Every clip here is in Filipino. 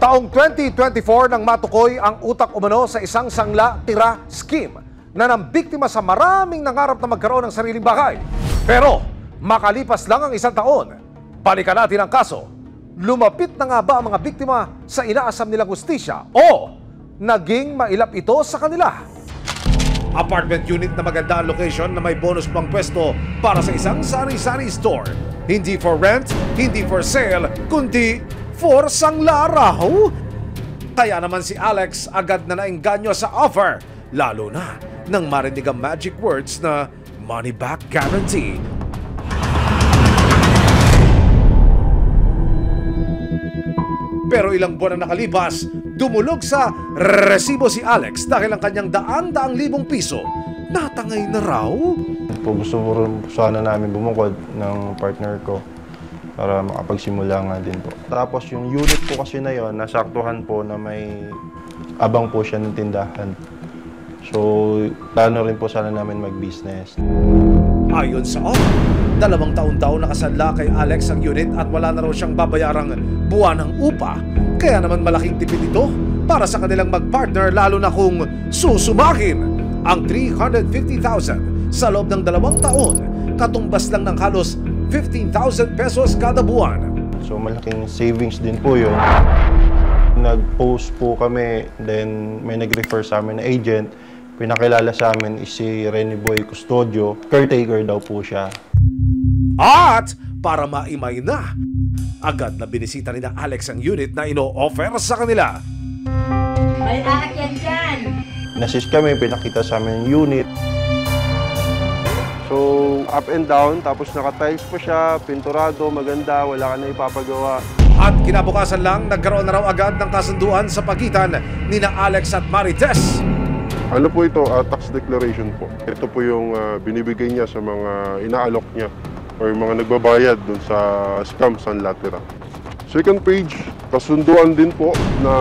Taong 2024 nang matukoy ang utak umano sa isang sangla-tira scheme na nambiktima sa maraming nangarap na magkaroon ng sariling bahay. Pero makalipas lang ang isang taon, balikan natin ang kaso. Lumapit na nga ba ang mga biktima sa inaasam nilang hustisya o naging mailap ito sa kanila? Apartment unit na maganda ang location na may bonus pang pwesto para sa isang sari-sari store. Hindi for rent, hindi for sale, kundi for sangla raw. Kaya naman si Alex agad na naengganyo sa offer, lalo na nang marinig ang magic words na money back guarantee. Pero ilang buwan na nakalipas, dumulog sa resibo si Alex dahil ang kanyang daang-daang libong piso natangay na raw. Gusto po sana namin bumukod ng partner ko para makapagsimula nga din po. Tapos yung unit po kasi na yon, nasaktuhan po na may abang po siya ng tindahan. So, plano rin po sana namin mag-business. Ayon sa offer, 2 taon daw nakasanla kay Alex ang unit at wala na raw siyang babayarang buwanang upa. Kaya naman malaking tipid ito para sa kanilang mag-partner, lalo na kung susumakin ang 350,000 sa loob ng 2 taon. Katumbas lang ng halos 15,000 pesos kada buwan. So malaking savings din po yun. Nag-post po kami, then may nag-refer sa amin na agent. Pinakilala sa amin is si Rene Boy Custodio. Caretaker daw po siya. At para maimay na, agad na binisita ni na Alex ang unit na ino-offer sa kanila. May aakyat dyan! Nasis kami, pinakita sa amin yung unit. So, up and down, tapos naka-tiles pa siya, pinturado, maganda, wala ka na ipapagawa. At kinabukasan lang, nagkaroon na raw agad ng kasunduan sa pagitan ni na Alex at Marites. Ano po ito? Tax declaration po. Ito po yung binibigay niya sa mga inaalok niya or mga nagbabayad dun sa scam Sanla-Tira. Second page, kasunduan din po na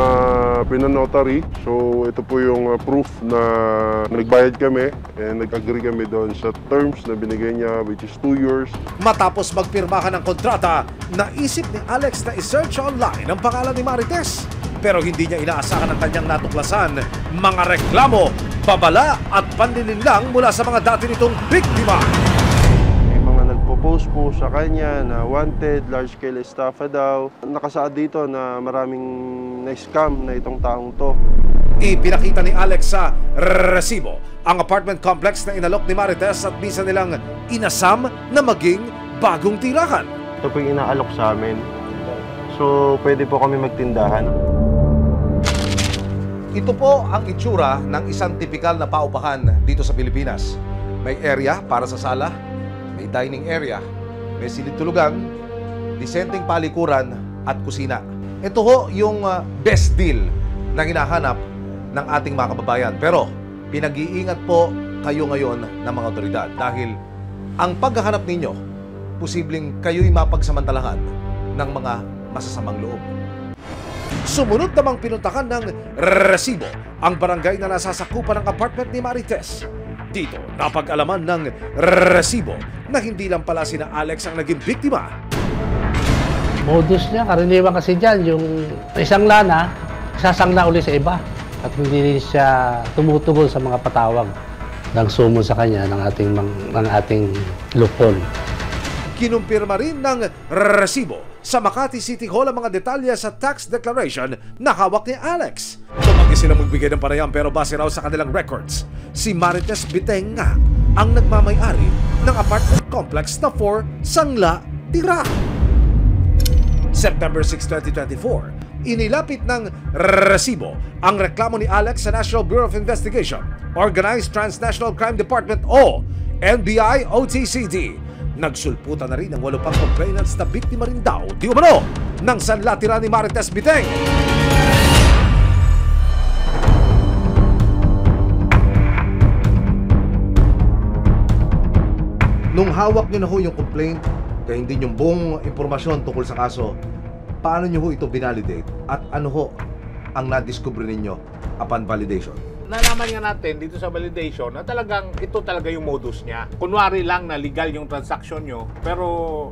pinanotary. So ito po yung proof na nagbayad kami and nag-agree kami doon sa terms na binigay niya, which is 2 years. Matapos magpirmahan ng kontrata, naisip ni Alex na i-search online ang pangalan ni Marites. Pero hindi niya inaasahan ang kanyang natuklasan, mga reklamo, babala at panlilinlang mula sa mga dati nitong biktima. May mga nagpo-post po sa kanya na wanted, large-scale estafa daw. Nakasaad dito na maraming na-scam na itong taong to. Ipinakita ni Alex sa resibo ang apartment complex na inalok ni Marites at minsan nilang inasam na maging bagong tirahan. Ito po yung inaalok sa amin. So, pwede po kami magtindahan. Ito po ang itsura ng isang tipikal na paupahan dito sa Pilipinas. May area para sa sala, may dining area, may silid-tulugan, disenteng palikuran at kusina. Ito ho yung best deal na hinahanap ng ating mga kababayan. Pero pinag-iingat po kayo ngayon ng mga otoridad dahil ang paghahanap ninyo, posibleng kayo'y mapagsamantalahan ng mga masasamang loob. Sumunod namang pinuntahan ng resibo ang barangay na nasasakupan ng apartment ni Marites. Dito, napag-alaman ng resibo na hindi lang pala sina Alex ang naging biktima. Modus niya, karaniwan kasi dyan, yung isang lana, sasangla uli sa iba. At hindi siya tumutugon sa mga patawag ng sumo sa kanya ng ating lupon. Kinumpirma rin ng resibo sa Makati City Hall ang mga detalye sa tax declaration na hawak ni Alex. Tumanggi sila magbigay ng panayam pero base raw sa kanilang records, si Marites Biteng nga ang nagmamay-ari ng apartment complex na 4 Sangla-Tira. September 6, 2024, inilapit ng resibo ang reklamo ni Alex sa National Bureau of Investigation, Organized Transnational Crime Department o NBI-OTCD. Nagsulputan na rin ang 8 pang complainants na biktima rin daw di umano ng Sanla-Tira ni Marites Biteng. Nung hawak nyo na ho yung complaint, kaya hindi yung buong impormasyon tungkol sa kaso, paano nyo ho ito binalidate at ano ho ang nadiscover ninyo upon validation? Nalaman nga natin dito sa validation na talagang ito talaga yung modus niya. Kunwari lang na legal yung transaction nyo, pero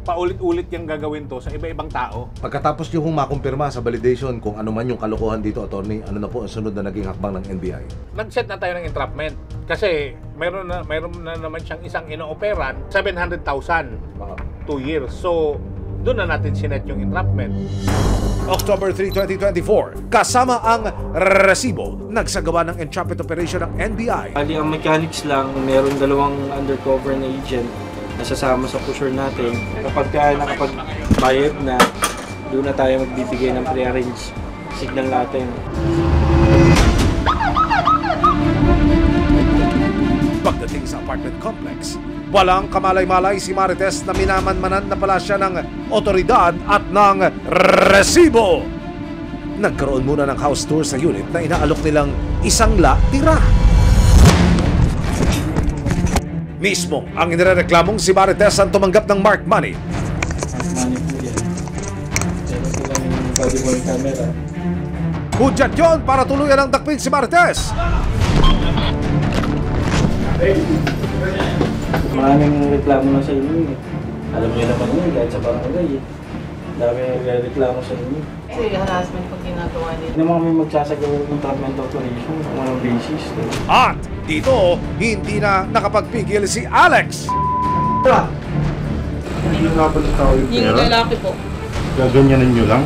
paulit-ulit yung gagawin to sa iba-ibang tao. Pagkatapos nyo hong makumpirma sa validation kung ano man yung kalokohan dito, attorney, ano na po ang sunod na naging hakbang ng NBI? Nag-set na tayo ng entrapment. Kasi mayroon na naman siyang isang ino-operan, 700,000, 2 years. So, doon na natin sinet yung entrapment. October 3, 2024, kasama ang resibo, nagsagawa ng entrapment operation ng NBI. Bali, ang mechanics lang, meron dalawang undercover na agent na sasama sa pusher natin. Kapag nakapagbayad na, doon na tayo magbibigay ng pre-arrange signal natin. Pagdating sa apartment complex, walang kamalay-malay si Marites na minamanmanan na pala siya ng otoridad at ng resibo. Nagkaroon muna ng house tour sa unit na inaalok nilang isang tira. Mismo ang inireklamong si Marites ang tumanggap ng marked money. Money po yan. Meron silang body-worn camera. Hudyat yun para tuluyan ang dakpin si Marites. Maraming reklamo na sa inyo eh. Alam niyo naman yun, kahit sa barangay eh. Dami reklamo sa inyo. Kasi harassment pag ginagawa nila. Hindi naman kami magsasagawa ng entrapment operation kung anong basis. At dito, hindi na nakapagpigil si Alex. Yung lalaki po. Gaganyanin nyo lang.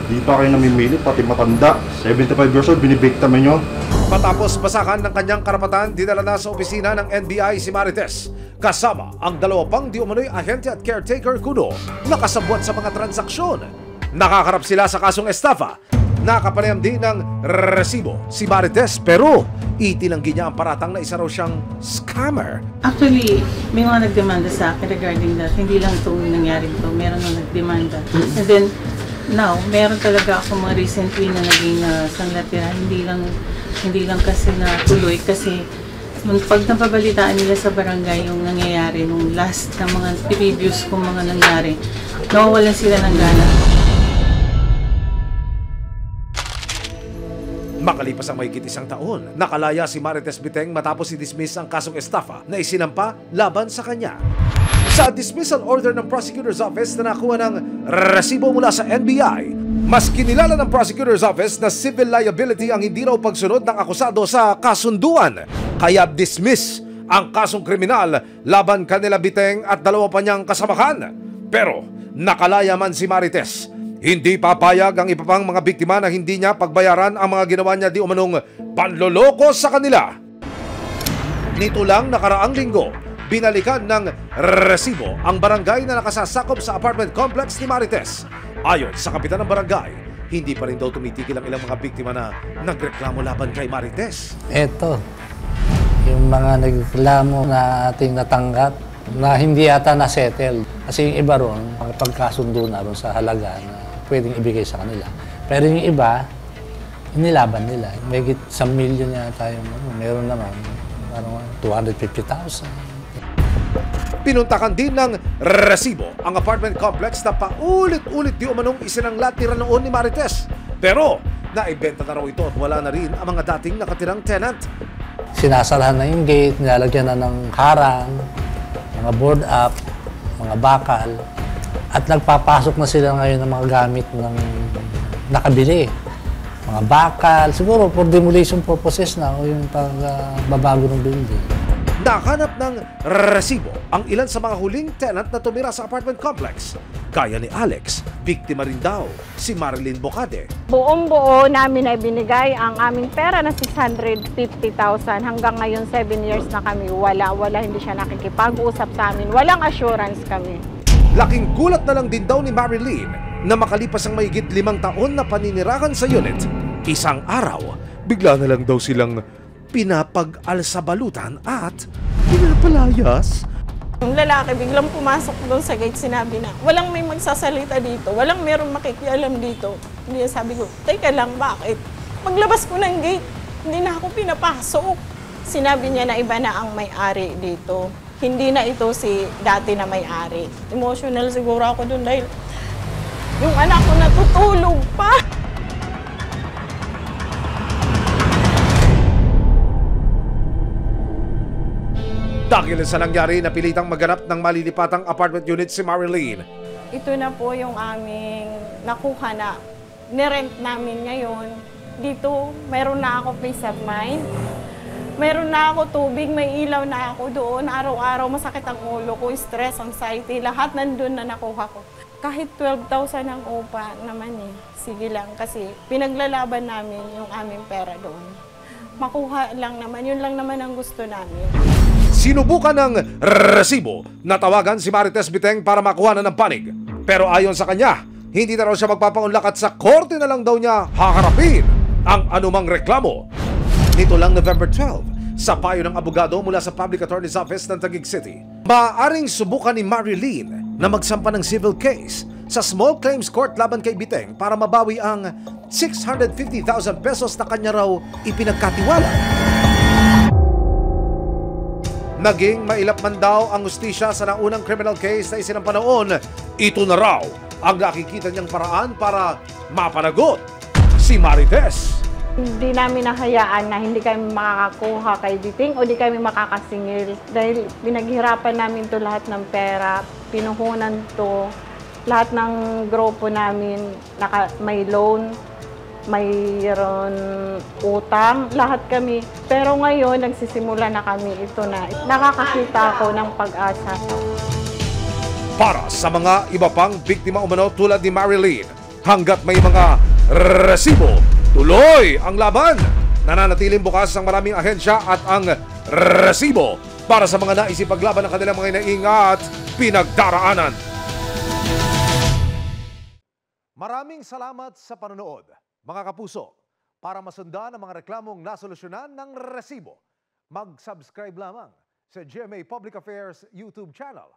Di pa kayo namimili, pati matanda. 75 years old, binibiktaman nyo. Matapos basakan ng kanyang karapatan, dinala na sa opisina ng NBI si Marites. Kasama ang dalawa pang di umano'y ahente at caretaker kuno nakasabwat sa mga transaksyon. Nakakarap sila sa kasong estafa. Nakapanayam din ng resibo si Marites pero itinanggi niya ang paratang na isa raw siyang scammer. Actually, may mga nagdemanda sa akin regarding that. Hindi lang itong nangyari ito. Meron na nagdemanda. And then, now, meron talaga ako mga recently na naging sanglatira. Hindi lang kasi natuloy kasi nung pag napabalitaan nila sa barangay yung nangyayari nung last na mga previous kong mga nangyari, nawawalan sila ng gana. Makalipas ang mahigit isang taon, nakalaya si Marites Biteng matapos i-dismiss ang kasong estafa na isinampa laban sa kanya. Sa dismissal order ng Prosecutor's Office na nakuha ng resibo mula sa NBI, mas kinilala ng Prosecutor's Office na civil liability ang hindi raw pagsunod ng akusado sa kasunduan. Kaya dismiss ang kasong kriminal laban kanila Biteng at dalawa pa niyang kasamahan. Pero nakalaya man si Marites. Hindi papayag ang iba pang mga biktima na hindi niya pagbayaran ang mga ginawa niya di umanong panloloko sa kanila. Nito lang nakaraang linggo, binalikan ng resibo ang barangay na nakasasakop sa apartment complex ni Marites. Ayon sa kapitan ng barangay, hindi pa rin daw tumitigil ang ilang mga biktima na nagreklamo laban kay Marites. Eto, yung mga nagreklamo na ating natanggap na hindi yata na-settle. Kasi yung iba ron, pagkasundo na ron sa halaga na pwedeng ibigay sa kanila. Pero yung iba, inilaban nila. May 1 million yata yung meron naman, parang 250,000. Pinuntakan din ng resibo ang apartment complex na paulit-ulit di umanong isinanglat tira noon ni Marites. Pero naibenta na raw ito at wala na rin ang mga dating nakatirang tenant. Sinasarahan na yung gate, nilalagyan na ng harang, mga board up, mga bakal, at nagpapasok na sila ngayon ng mga gamit ng nakabili. Mga bakal, siguro for demolition purposes na o yung pagbabago ng building. Nakahanap ng resibo ang ilan sa mga huling tenant na tumira sa apartment complex. Gaya ni Alex, biktima rin daw si Marilyn Bocade. Buong-buo namin ay binigay ang aming pera na 650,000. Hanggang ngayon 7 years na kami. Wala, hindi siya nakikipag-usap sa amin. Walang assurance kami. Laking gulat na lang din daw ni Marilyn na makalipas ang mahigit 5 taon na paninirahan sa unit. Isang araw, bigla na lang daw silang pinapag-alsabalutan at pinapalayas. Yung lalaki biglang pumasok doon sa gate, sinabi na, walang may magsasalita dito, walang merong makikialam dito. Hindi, sabi ko, teka lang, bakit? Maglabas ko ng gate, hindi na ako pinapasok. Sinabi niya na iba na ang may-ari dito. Hindi na ito si dati na may-ari. Emotional siguro ako doon dahil yung anak ko natutulog pa. Dahil sa nangyari, napilitang maghanap ng malilipatang apartment unit si Marilyn. Ito na po yung aming nakuha na nirent namin ngayon. Dito, meron na ako peace of mind. Meron na ako tubig, may ilaw na ako doon. Araw-araw masakit ang ulo ko, stress, anxiety, lahat nandun na nakuha ko. Kahit 12,000 ang upa naman eh. Sige lang kasi pinaglalaban namin yung aming pera doon. Makuha lang naman, yun lang naman ang gusto namin. Sinubukan ng resibo na tawagan si Marites Biteng para makuha na ng panig. Pero ayon sa kanya, hindi na raw siya magpapaunlak at sa korte na lang daw niya haharapin ang anumang reklamo. Nito lang November 12, sa payo ng abogado mula sa Public Attorney's Office ng Taguig City, maaaring subukan ni Marilyn na magsampa ng civil case sa Small Claims Court laban kay Biteng para mabawi ang 650,000 pesos na kanya raw ipinagkatiwala. Naging mailap man daw ang hustisya sa naunang criminal case na isinampa noon, ito na raw ang nakikita niyang paraan para mapanagot si Marites. Hindi namin nahayaan na hindi kami makakakuha kay Biteng o di kami makakasingil. Dahil pinaghirapan namin to lahat ng pera, pinuhunan to, lahat ng grupo namin, may loan, mayroon utang, lahat kami. Pero ngayon, nagsisimula na kami. Ito na. Nakakakita ako ng pag-asa. Para sa mga iba pang biktima umano tulad ni Marilyn, hanggat may mga resibo, tuloy ang laban. Nananatiling bukas ang maraming ahensya at ang resibo para sa mga naisipaglaban ng kanilang mga inaingat pinagdaraanan. Maraming salamat sa panonood. Mga kapuso, para masundan ang mga reklamong nasolusyonan ng resibo, mag-subscribe lamang sa GMA Public Affairs YouTube channel